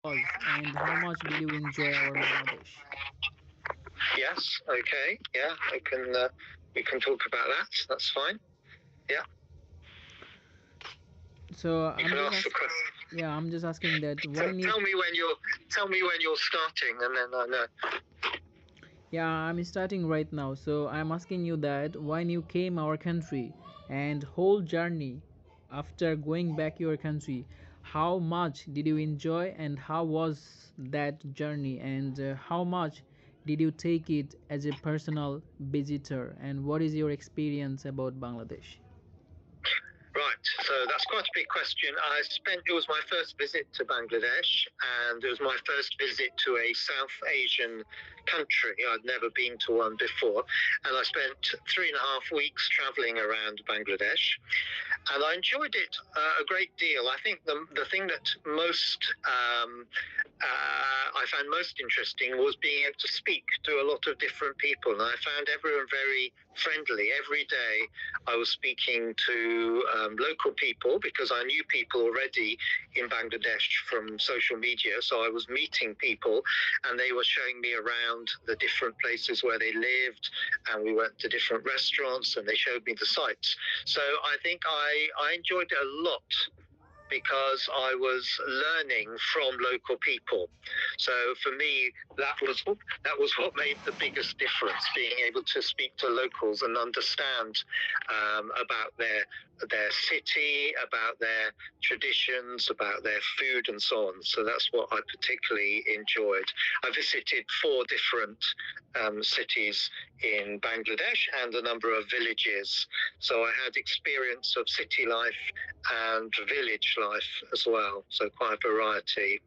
was and how much did you enjoy our Bangladesh? Yes. Okay. Yeah. We can talk about that. That's fine. Yeah. So You I'm can just ask the asking. question. Yeah, I'm just asking that when you. Tell me when you're starting, and then I know. Yeah, I'm starting right now. So I'm asking you that when you came our country and whole journey after going back your country, how much did you enjoy and how was that journey and how much did you take it as a personal visitor and what is your experience about Bangladesh? Right, so that's quite a big question. It was my first visit to Bangladesh, and it was my first visit to a South Asian country. I'd never been to one before, and I spent 3.5 weeks traveling around Bangladesh, and I enjoyed it a great deal. I think the thing that I found most interesting was being able to speak to a lot of different people, and I found everyone very friendly. Every day I was speaking to local people because I knew people already in Bangladesh from social media. So I was meeting people and they were showing me around the different places where they lived, and we went to different restaurants and they showed me the sights. So I think I enjoyed it a lot because I was learning from local people. So for me, that was what made the biggest difference: being able to speak to locals and understand about their city, about their traditions, about their food, and so on. So that's what I particularly enjoyed. I visited 4 different cities in Bangladesh and a number of villages. So I had experience of city life and village life as well. So quite a variety.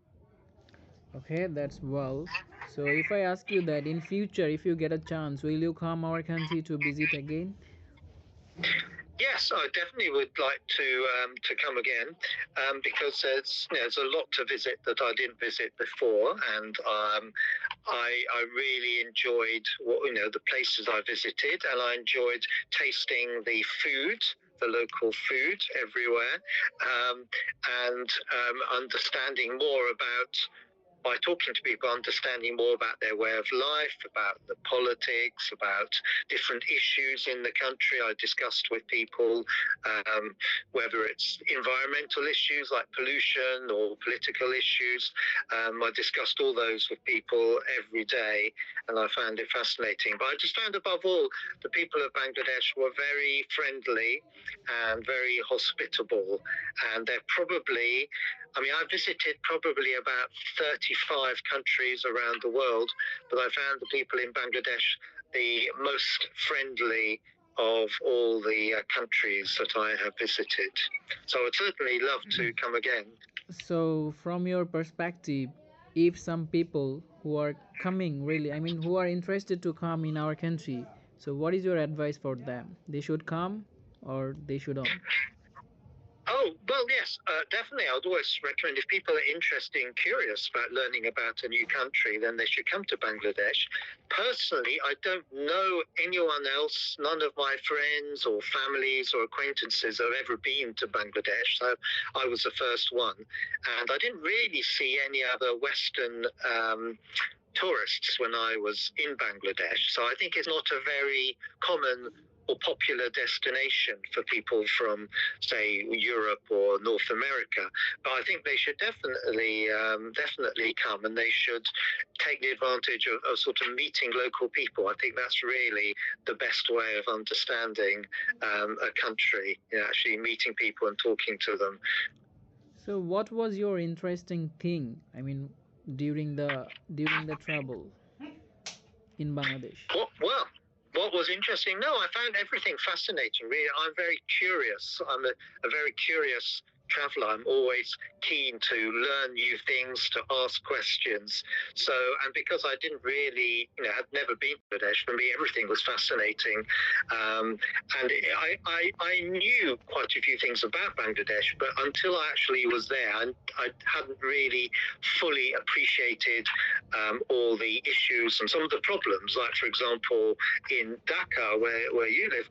Okay, that's well. So if I ask you that in future if you get a chance will you come our country to visit again? Yes, I definitely would like to come again because there's a lot to visit that I didn't visit before, and I really enjoyed the places I visited, and I enjoyed tasting the food, the local food everywhere, and understanding more about by talking to people, understanding more about their way of life, about the politics, about different issues in the country. I discussed with people whether it's environmental issues like pollution or political issues. I discussed all those with people every day, and I found it fascinating. But I just found, above all, the people of Bangladesh were very friendly and very hospitable, and they're probably I visited probably about 35 countries around the world, but I found the people in Bangladesh the most friendly of all the countries that I have visited. So I'd certainly love to come again. So from your perspective, if some people who are coming really, I mean who are interested to come in our country, so what is your advice for them? They should come or they shouldn't? Oh, well, yes, definitely. I would always recommend if people are interested and curious about learning about a new country, then they should come to Bangladesh. Personally, I don't know anyone else, none of my friends or families or acquaintances have ever been to Bangladesh. So I was the first one. And I didn't really see any other Western tourists when I was in Bangladesh. So I think it's not a very common or popular destination for people from, say, Europe or North America. But I think they should definitely come, and they should take the advantage of sort of meeting local people. I think that's really the best way of understanding a country. Actually meeting people and talking to them. So what was your interesting thing? I mean during the travel in Bangladesh? Well, what was interesting? No, I found everything fascinating. Really, I'm very curious. I'm a very curious traveler. I'm always keen to learn new things, to ask questions. So, and because I didn't really, had never been to Bangladesh, for me everything was fascinating. And I knew quite a few things about Bangladesh, but until I actually was there, I hadn't really fully appreciated all the issues and some of the problems. Like, for example, in Dhaka, where you live,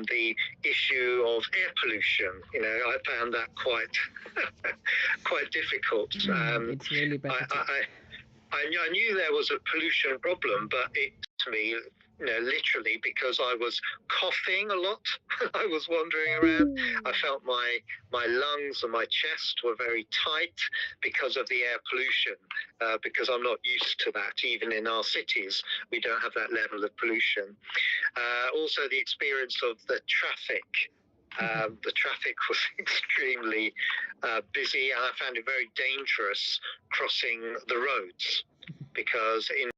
the issue of air pollution. I found that quite quite quite difficult. It's really I, pathetic. I, I knew there was a pollution problem, but it to me, literally because I was coughing a lot. I was wandering around. I felt my lungs and my chest were very tight because of the air pollution. Because I'm not used to that. Even in our cities, we don't have that level of pollution. Also, the experience of the traffic. The traffic was extremely busy, and I found it very dangerous crossing the roads because in